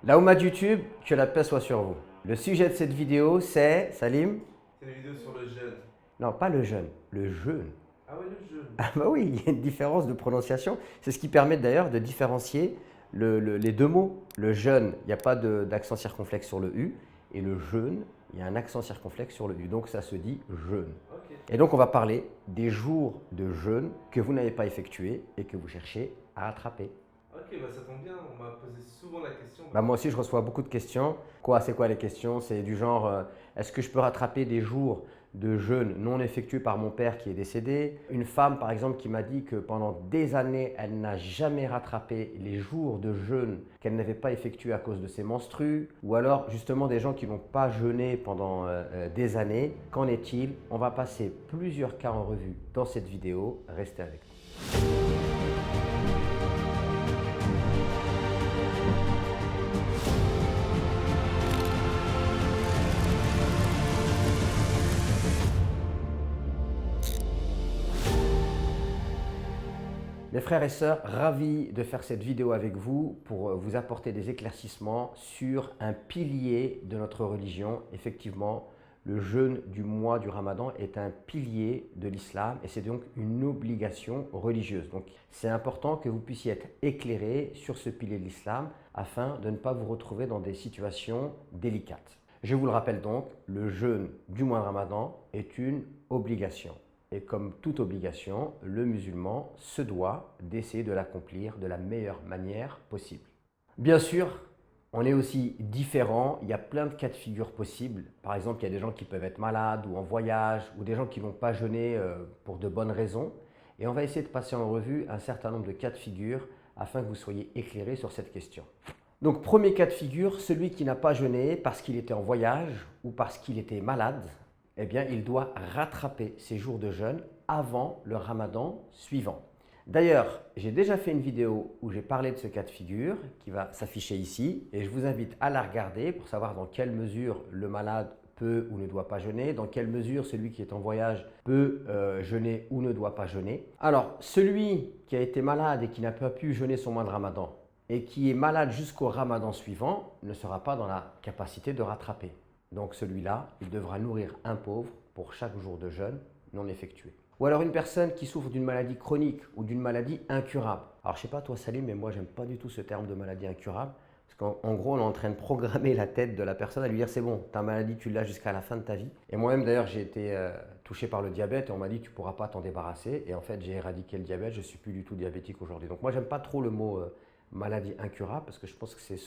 La Oumma de YouTube, que la paix soit sur vous. Le sujet de cette vidéo, c'est, Salim? C'est une vidéo sur le jeûne. Non, pas le jeûne, le jeûne. Ah ouais, le jeûne. Ah bah oui, il y a une différence de prononciation. C'est ce qui permet d'ailleurs de différencier les deux mots. Le jeûne, il n'y a pas d'accent circonflexe sur le U. Et le jeûne, il y a un accent circonflexe sur le U. Donc ça se dit jeûne. Ok. Et donc on va parler des jours de jeûne que vous n'avez pas effectués et que vous cherchez à rattraper. Ok, bah ça tombe bien, on m'a posé souvent la question. Bah, moi aussi, je reçois beaucoup de questions. C'est quoi les questions? C'est du genre, est-ce que je peux rattraper des jours de jeûne non effectués par mon père qui est décédé? Une femme, par exemple, qui m'a dit que pendant des années, elle n'a jamais rattrapé les jours de jeûne qu'elle n'avait pas effectués à cause de ses menstrues. Ou alors, justement, des gens qui n'ont pas jeûné pendant des années. Qu'en est-il? On va passer plusieurs cas en revue dans cette vidéo. Restez avec nous. Mes frères et sœurs, ravis de faire cette vidéo avec vous pour vous apporter des éclaircissements sur un pilier de notre religion. Effectivement, le jeûne du mois du Ramadan est un pilier de l'islam et c'est donc une obligation religieuse. Donc c'est important que vous puissiez être éclairé sur ce pilier de l'islam afin de ne pas vous retrouver dans des situations délicates. Je vous le rappelle donc, le jeûne du mois de Ramadan est une obligation. Et comme toute obligation, le musulman se doit d'essayer de l'accomplir de la meilleure manière possible. Bien sûr, on est aussi différent, il y a plein de cas de figure possibles. Par exemple, il y a des gens qui peuvent être malades ou en voyage, ou des gens qui ne vont pas jeûner pour de bonnes raisons. Et on va essayer de passer en revue un certain nombre de cas de figure afin que vous soyez éclairés sur cette question. Donc, premier cas de figure, celui qui n'a pas jeûné parce qu'il était en voyage ou parce qu'il était malade, eh bien, il doit rattraper ses jours de jeûne avant le ramadan suivant. D'ailleurs, j'ai déjà fait une vidéo où j'ai parlé de ce cas de figure qui va s'afficher ici et je vous invite à la regarder pour savoir dans quelle mesure le malade peut ou ne doit pas jeûner, dans quelle mesure celui qui est en voyage peut jeûner ou ne doit pas jeûner. Alors, celui qui a été malade et qui n'a pas pu jeûner son mois de ramadan et qui est malade jusqu'au ramadan suivant ne sera pas dans la capacité de rattraper. Donc celui-là, il devra nourrir un pauvre pour chaque jour de jeûne non effectué. Ou alors une personne qui souffre d'une maladie chronique ou d'une maladie incurable. Alors je ne sais pas toi Salim, mais moi j'aime pas du tout ce terme de maladie incurable. Parce qu'en gros, on est en train de programmer la tête de la personne à lui dire c'est bon, ta maladie tu l'as jusqu'à la fin de ta vie. Et moi-même d'ailleurs j'ai été touché par le diabète et on m'a dit tu ne pourras pas t'en débarrasser. Et en fait j'ai éradiqué le diabète, je ne suis plus du tout diabétique aujourd'hui. Donc moi j'aime pas trop le mot maladie incurable parce que je pense que c'est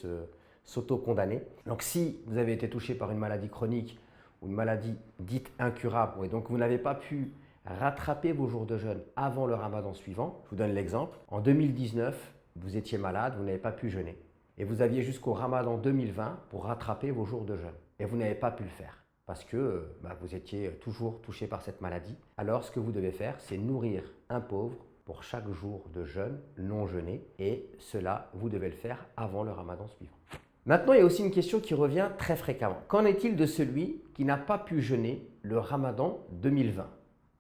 s'auto-condamner. Donc si vous avez été touché par une maladie chronique ou une maladie dite incurable, et donc vous n'avez pas pu rattraper vos jours de jeûne avant le ramadan suivant, je vous donne l'exemple, en 2019, vous étiez malade, vous n'avez pas pu jeûner. Et vous aviez jusqu'au ramadan 2020 pour rattraper vos jours de jeûne. Et vous n'avez pas pu le faire parce que vous étiez toujours touché par cette maladie. Alors ce que vous devez faire, c'est nourrir un pauvre pour chaque jour de jeûne non jeûné. Et cela, vous devez le faire avant le ramadan suivant. Maintenant, il y a aussi une question qui revient très fréquemment. Qu'en est-il de celui qui n'a pas pu jeûner le ramadan 2020?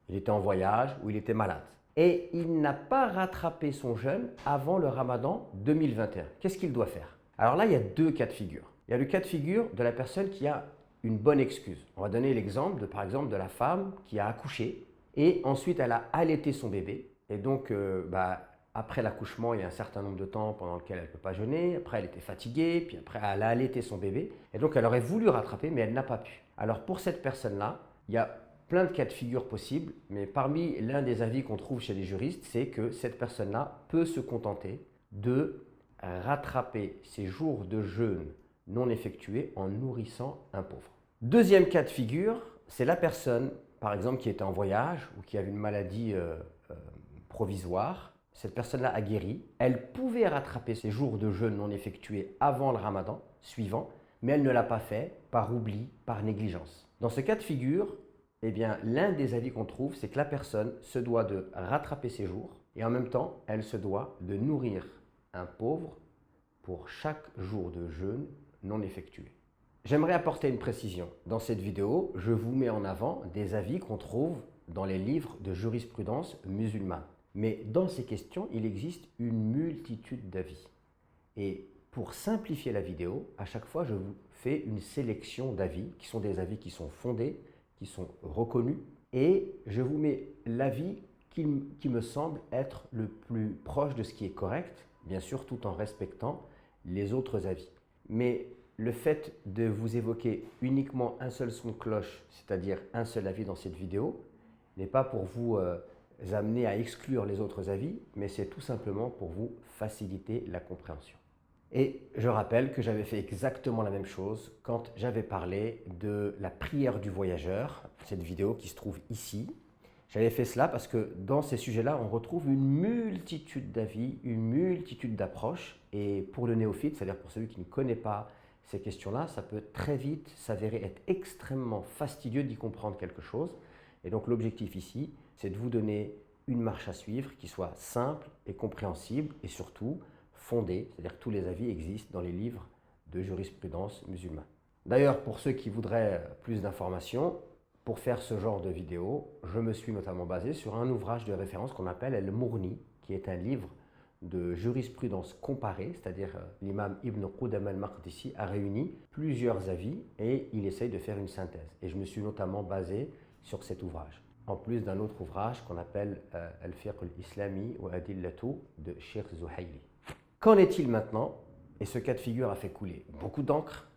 Il était en voyage ou il était malade. Et il n'a pas rattrapé son jeûne avant le ramadan 2021. Qu'est-ce qu'il doit faire? Alors là, il y a deux cas de figure. Il y a le cas de figure de la personne qui a une bonne excuse. On va donner l'exemple par exemple, de la femme qui a accouché et ensuite elle a allaité son bébé. Et donc, après l'accouchement, il y a un certain nombre de temps pendant lequel elle ne peut pas jeûner. Après, elle était fatiguée, puis après, elle a allaité son bébé. Et donc, elle aurait voulu rattraper, mais elle n'a pas pu. Alors, pour cette personne-là, il y a plein de cas de figure possibles, mais parmi l'un des avis qu'on trouve chez les juristes, c'est que cette personne-là peut se contenter de rattraper ses jours de jeûne non effectués en nourrissant un pauvre. Deuxième cas de figure, c'est la personne, par exemple, qui était en voyage ou qui avait une maladie provisoire. Cette personne-là a guéri. Elle pouvait rattraper ses jours de jeûne non effectués avant le ramadan suivant, mais elle ne l'a pas fait par oubli, par négligence. Dans ce cas de figure, eh bien, l'un des avis qu'on trouve, c'est que la personne se doit de rattraper ses jours et en même temps, elle se doit de nourrir un pauvre pour chaque jour de jeûne non effectué. J'aimerais apporter une précision. Dans cette vidéo, je vous mets en avant des avis qu'on trouve dans les livres de jurisprudence musulmane. Mais dans ces questions, il existe une multitude d'avis. Et pour simplifier la vidéo, à chaque fois, je vous fais une sélection d'avis, qui sont des avis qui sont fondés, qui sont reconnus, et je vous mets l'avis qui me semble être le plus proche de ce qui est correct, bien sûr, tout en respectant les autres avis. Mais le fait de vous évoquer uniquement un seul son de cloche, c'est-à-dire un seul avis dans cette vidéo, n'est pas pour vous amener à exclure les autres avis, mais c'est tout simplement pour vous faciliter la compréhension. Et je rappelle que j'avais fait exactement la même chose quand j'avais parlé de la prière du voyageur, cette vidéo qui se trouve ici. J'avais fait cela parce que dans ces sujets-là, on retrouve une multitude d'avis, une multitude d'approches. Et pour le néophyte, c'est-à-dire pour celui qui ne connaît pas ces questions-là, ça peut très vite s'avérer être extrêmement fastidieux d'y comprendre quelque chose. Et donc l'objectif ici, c'est de vous donner une marche à suivre qui soit simple et compréhensible et surtout fondée, c'est-à-dire que tous les avis existent dans les livres de jurisprudence musulmane. D'ailleurs, pour ceux qui voudraient plus d'informations, pour faire ce genre de vidéo, je me suis notamment basé sur un ouvrage de référence qu'on appelle Al-Mourni, qui est un livre de jurisprudence comparée, c'est-à-dire l'imam Ibn Qudam al-Maqdisi a réuni plusieurs avis et il essaye de faire une synthèse. Et je me suis notamment basé sur cet ouvrage, en plus d'un autre ouvrage qu'on appelle Al-Fiqh al-Islami wa Adillatu de Sheikh Zuhayli. Qu'en est-il maintenant? Et ce cas de figure a fait couler beaucoup d'encre,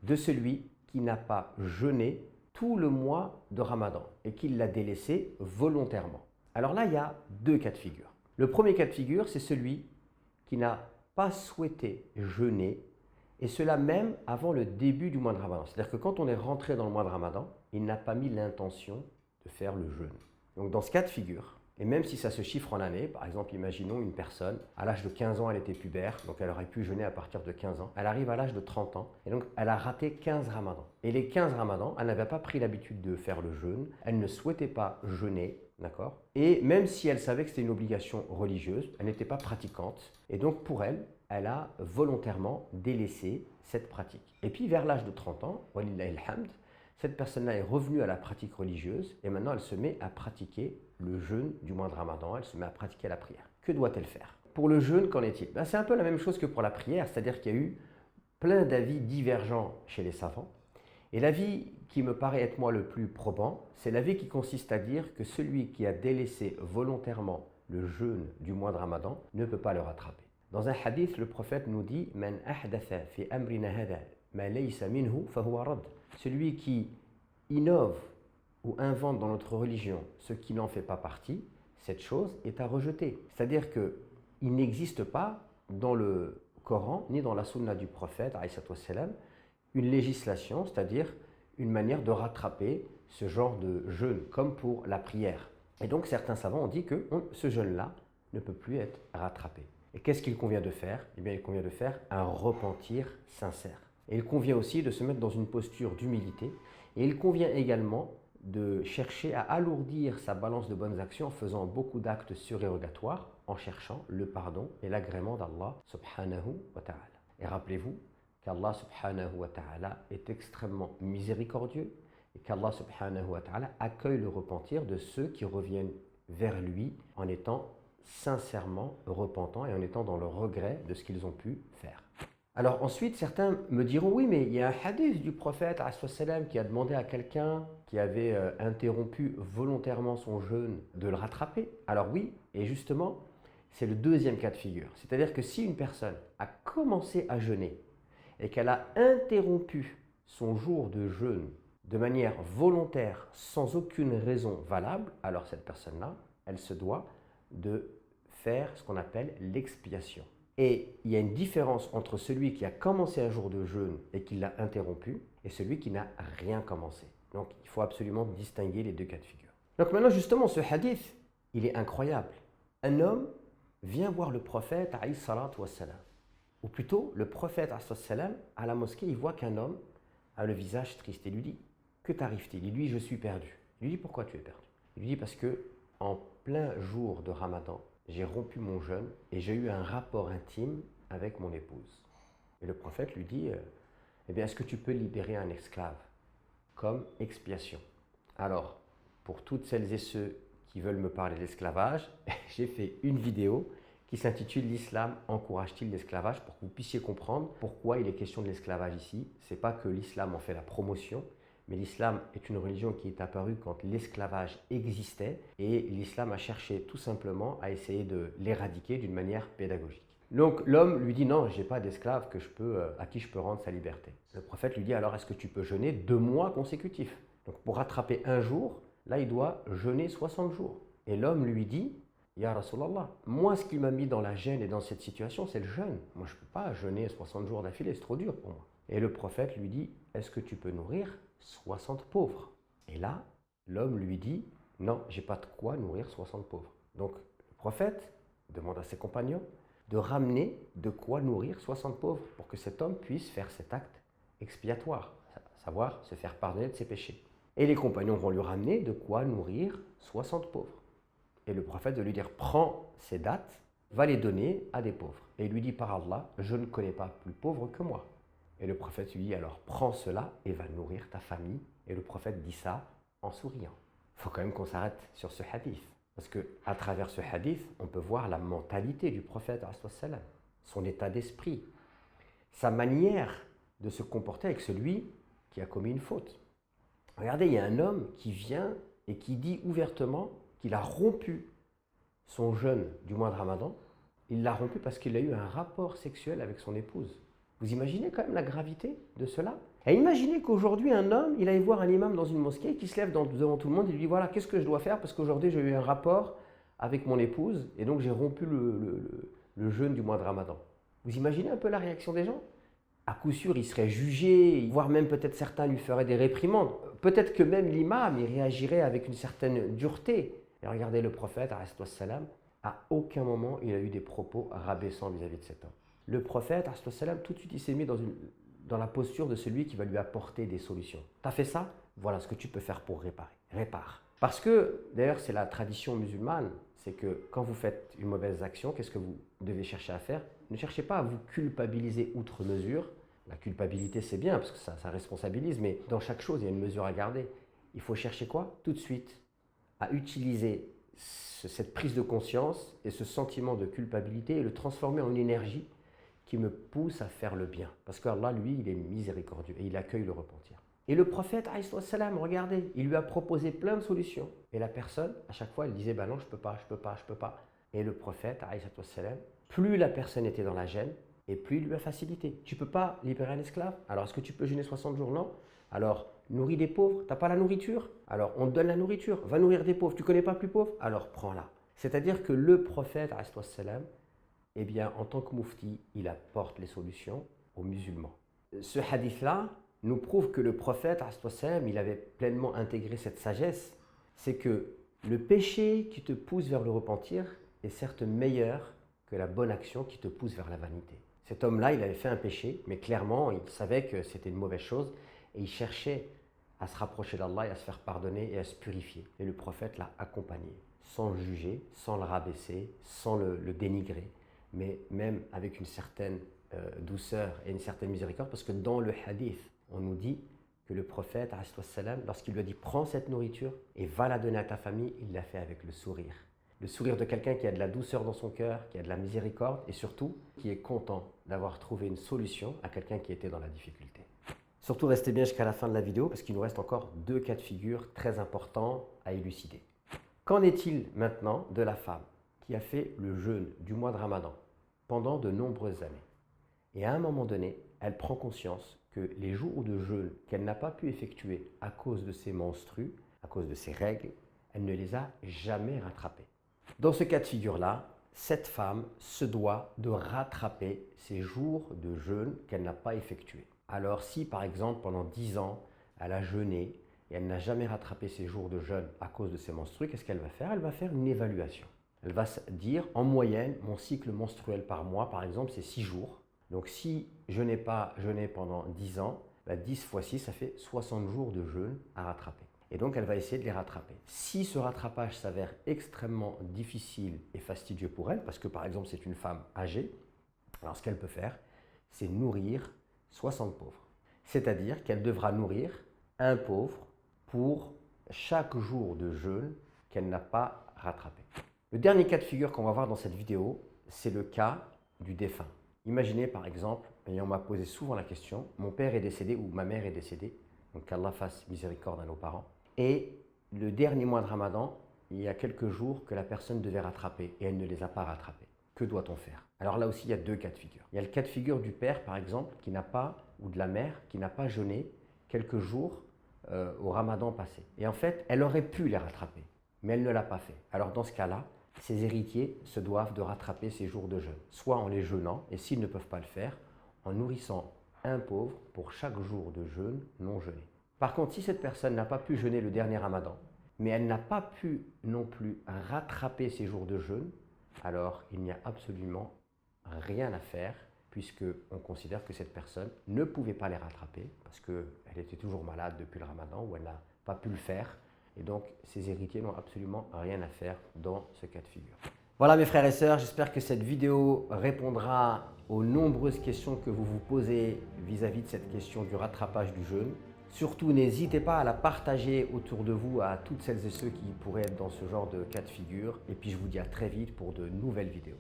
de celui qui n'a pas jeûné tout le mois de Ramadan et qui l'a délaissé volontairement. Alors là, il y a deux cas de figure. Le premier cas de figure, c'est celui qui n'a pas souhaité jeûner, et cela même avant le début du mois de Ramadan. C'est-à-dire que quand on est rentré dans le mois de Ramadan, il n'a pas mis l'intention de faire le jeûne. Donc dans ce cas de figure, et même si ça se chiffre en années, par exemple, imaginons une personne, à l'âge de 15 ans, elle était pubère, donc elle aurait pu jeûner à partir de 15 ans. Elle arrive à l'âge de 30 ans, et donc elle a raté 15 ramadans. Et les 15 ramadans, elle n'avait pas pris l'habitude de faire le jeûne, elle ne souhaitait pas jeûner, d'accord? Et même si elle savait que c'était une obligation religieuse, elle n'était pas pratiquante, et donc pour elle, elle a volontairement délaissé cette pratique. Et puis vers l'âge de 30 ans, walillahi alhamd, cette personne-là est revenue à la pratique religieuse et maintenant elle se met à pratiquer le jeûne du mois de Ramadan, elle se met à pratiquer la prière. Que doit-elle faire? Pour le jeûne, qu'en est-il? C'est un peu la même chose que pour la prière, c'est-à-dire qu'il y a eu plein d'avis divergents chez les savants. Et l'avis qui me paraît être moi le plus probant, c'est l'avis qui consiste à dire que celui qui a délaissé volontairement le jeûne du mois de Ramadan ne peut pas le rattraper. Dans un hadith, le prophète nous dit « Man ahdatha fi amrina hada ma laysa minhu fahuwa rad » Celui qui innove ou invente dans notre religion ce qui n'en fait pas partie, cette chose est à rejeter. C'est-à-dire qu'il n'existe pas dans le Coran ni dans la sunna du prophète une législation, c'est-à-dire une manière de rattraper ce genre de jeûne, comme pour la prière. Et donc certains savants ont dit que ce jeûne-là ne peut plus être rattrapé. Et qu'est-ce qu'il convient de faire? Eh bien, il convient de faire un repentir sincère. Et il convient aussi de se mettre dans une posture d'humilité. Et il convient également de chercher à alourdir sa balance de bonnes actions en faisant beaucoup d'actes surérogatoires, en cherchant le pardon et l'agrément d'Allah subhanahu wa ta'ala. Et rappelez-vous qu'Allah subhanahu wa ta'ala est extrêmement miséricordieux et qu'Allah subhanahu wa ta'ala accueille le repentir de ceux qui reviennent vers lui en étant sincèrement repentants et en étant dans le regret de ce qu'ils ont pu faire. Alors ensuite, certains me diront, oui, mais il y a un hadith du prophète qui a demandé à quelqu'un qui avait interrompu volontairement son jeûne de le rattraper. Alors oui, et justement, c'est le deuxième cas de figure. C'est-à-dire que si une personne a commencé à jeûner et qu'elle a interrompu son jour de jeûne de manière volontaire, sans aucune raison valable, alors cette personne-là, elle se doit de faire ce qu'on appelle l'expiation. Et il y a une différence entre celui qui a commencé un jour de jeûne et qui l'a interrompu et celui qui n'a rien commencé. Donc il faut absolument distinguer les deux cas de figure. Donc maintenant justement ce hadith, il est incroyable. Un homme vient voir le prophète alayhi salatu wassalam. Ou plutôt le prophète alayhi salatu wassalam, à la mosquée, il voit qu'un homme a le visage triste et lui dit « Que t'arrive-t-il » Il lui dit « Je suis perdu ». Il lui dit « Pourquoi tu es perdu ?» Il lui dit « Parce que en plein jour de Ramadan, j'ai rompu mon jeûne et j'ai eu un rapport intime avec mon épouse. » Et le prophète lui dit « Eh bien, est-ce que tu peux libérer un esclave comme expiation ?» Alors, pour toutes celles et ceux qui veulent me parler d'esclavage, j'ai fait une vidéo qui s'intitule L'islam encourage-t-il l'esclavage, pour que vous puissiez comprendre pourquoi il est question de l'esclavage ici. Ce n'est pas que l'islam en fait la promotion, mais l'islam est une religion qui est apparue quand l'esclavage existait et l'islam a cherché tout simplement à essayer de l'éradiquer d'une manière pédagogique. Donc l'homme lui dit non, je n'ai pas d'esclave à qui je peux rendre sa liberté. Le prophète lui dit alors est-ce que tu peux jeûner 2 mois consécutifs? Donc pour rattraper un jour, là il doit jeûner 60 jours. Et l'homme lui dit Ya Rasulallah, moi ce qui m'a mis dans la gêne et dans cette situation c'est le jeûne. Moi je ne peux pas jeûner 60 jours d'affilée, c'est trop dur pour moi. Et le prophète lui dit est-ce que tu peux nourrir 60 pauvres? Et là l'homme lui dit non, j'ai pas de quoi nourrir 60 pauvres. Donc le prophète demande à ses compagnons de ramener de quoi nourrir 60 pauvres pour que cet homme puisse faire cet acte expiatoire, à savoir se faire pardonner de ses péchés. Et les compagnons vont lui ramener de quoi nourrir 60 pauvres. Et le prophète va lui dire prends ces dattes, va les donner à des pauvres. Et il lui dit par Allah, je ne connais pas plus pauvre que moi. Et le prophète lui dit alors prends cela et va nourrir ta famille. Et le prophète dit ça en souriant. Il faut quand même qu'on s'arrête sur ce hadith. Parce qu'à travers ce hadith, on peut voir la mentalité du prophète, son état d'esprit, sa manière de se comporter avec celui qui a commis une faute. Regardez, il y a un homme qui vient et qui dit ouvertement qu'il a rompu son jeûne du mois de Ramadan. Il l'a rompu parce qu'il a eu un rapport sexuel avec son épouse. Vous imaginez quand même la gravité de cela? Et imaginez qu'aujourd'hui, un homme, il aille voir un imam dans une mosquée qui se lève devant tout le monde et lui dit voilà, qu'est-ce que je dois faire parce qu'aujourd'hui j'ai eu un rapport avec mon épouse et donc j'ai rompu le jeûne du mois de Ramadan. Vous imaginez un peu la réaction des gens? À coup sûr, il serait jugé, voire même peut-être certains lui feraient des réprimandes. Peut-être que même l'imam, il réagirait avec une certaine dureté. Et regardez le prophète, à aucun moment il a eu des propos rabaissants vis-à-vis de cet homme. Le prophète, tout de suite, il s'est mis dans la posture de celui qui va lui apporter des solutions. Tu as fait ça? Voilà ce que tu peux faire pour réparer. Répare. Parce que, d'ailleurs, c'est la tradition musulmane, c'est que quand vous faites une mauvaise action, qu'est-ce que vous devez chercher à faire? Ne cherchez pas à vous culpabiliser outre mesure. La culpabilité, c'est bien, parce que ça responsabilise, mais dans chaque chose, il y a une mesure à garder. Il faut chercher quoi? Tout de suite, à utiliser cette prise de conscience et ce sentiment de culpabilité et le transformer en une énergie qui me pousse à faire le bien. Parce qu'Allah, lui, il est miséricordieux et il accueille le repentir. Et le prophète, regardez, il lui a proposé plein de solutions. Et la personne, à chaque fois, elle disait, ben non, je peux pas. Et le prophète, plus la personne était dans la gêne, et plus il lui a facilité. Tu ne peux pas libérer un esclave? Alors, est-ce que tu peux jeûner 60 jours? Non. Alors, nourris des pauvres, tu n'as pas la nourriture? Alors, on te donne la nourriture, va nourrir des pauvres. Tu ne connais pas plus pauvres? Alors, prends-la. C'est-à-dire que le prophète, eh bien, en tant que moufti, il apporte les solutions aux musulmans. Ce hadith-là nous prouve que le prophète, il avait pleinement intégré cette sagesse. C'est que le péché qui te pousse vers le repentir est certes meilleur que la bonne action qui te pousse vers la vanité. Cet homme-là, il avait fait un péché, mais clairement, il savait que c'était une mauvaise chose et il cherchait à se rapprocher d'Allah et à se faire pardonner et à se purifier. Et le prophète l'a accompagné, sans le juger, sans le rabaisser, sans le dénigrer, mais même avec une certaine douceur et une certaine miséricorde, parce que dans le hadith, on nous dit que le prophète, lorsqu'il lui a dit « prends cette nourriture et va la donner à ta famille », il l'a fait avec le sourire. Le sourire de quelqu'un qui a de la douceur dans son cœur, qui a de la miséricorde et surtout qui est content d'avoir trouvé une solution à quelqu'un qui était dans la difficulté. Surtout restez bien jusqu'à la fin de la vidéo parce qu'il nous reste encore 2 cas de figure très importants à élucider. Qu'en est-il maintenant de la femme qui a fait le jeûne du mois de Ramadan pendant de nombreuses années? Et à un moment donné, elle prend conscience que les jours de jeûne qu'elle n'a pas pu effectuer à cause de ses menstrues, à cause de ses règles, elle ne les a jamais rattrapés. Dans ce cas de figure-là, cette femme se doit de rattraper ses jours de jeûne qu'elle n'a pas effectués. Alors si par exemple pendant 10 ans, elle a jeûné et elle n'a jamais rattrapé ses jours de jeûne à cause de ses menstrues, qu'est-ce qu'elle va faire? Elle va faire une évaluation. Elle va se dire en moyenne, mon cycle menstruel par mois, par exemple, c'est 6 jours. Donc si je n'ai pas jeûné pendant 10 ans, 10 fois 6, ça fait 60 jours de jeûne à rattraper. Et donc elle va essayer de les rattraper. Si ce rattrapage s'avère extrêmement difficile et fastidieux pour elle, parce que par exemple c'est une femme âgée, alors ce qu'elle peut faire, c'est nourrir 60 pauvres. C'est-à-dire qu'elle devra nourrir un pauvre pour chaque jour de jeûne qu'elle n'a pas rattrapé. Le dernier cas de figure qu'on va voir dans cette vidéo, c'est le cas du défunt. Imaginez par exemple, et on m'a posé souvent la question, mon père est décédé ou ma mère est décédée, donc qu'Allah fasse miséricorde à nos parents, et le dernier mois de Ramadan, il y a quelques jours que la personne devait rattraper et elle ne les a pas rattrapés. Que doit-on faire? Alors là aussi, il y a deux cas de figure. Il y a le cas de figure du père, par exemple, qui n'a pas, ou de la mère, qui n'a pas jeûné quelques jours au Ramadan passé. Et en fait, elle aurait pu les rattraper, mais elle ne l'a pas fait. Alors dans ce cas-là, ses héritiers se doivent de rattraper ces jours de jeûne, soit en les jeûnant, et s'ils ne peuvent pas le faire, en nourrissant un pauvre pour chaque jour de jeûne non jeûné. Par contre, si cette personne n'a pas pu jeûner le dernier Ramadan, mais elle n'a pas pu non plus rattraper ces jours de jeûne, alors il n'y a absolument rien à faire, puisqu'on considère que cette personne ne pouvait pas les rattraper, parce qu'elle était toujours malade depuis le Ramadan, ou elle n'a pas pu le faire, et donc ses héritiers n'ont absolument rien à faire dans ce cas de figure. Voilà mes frères et sœurs, j'espère que cette vidéo répondra aux nombreuses questions que vous vous posez vis-à-vis de cette question du rattrapage du jeûne. Surtout, n'hésitez pas à la partager autour de vous à toutes celles et ceux qui pourraient être dans ce genre de cas de figure. Et puis je vous dis à très vite pour de nouvelles vidéos.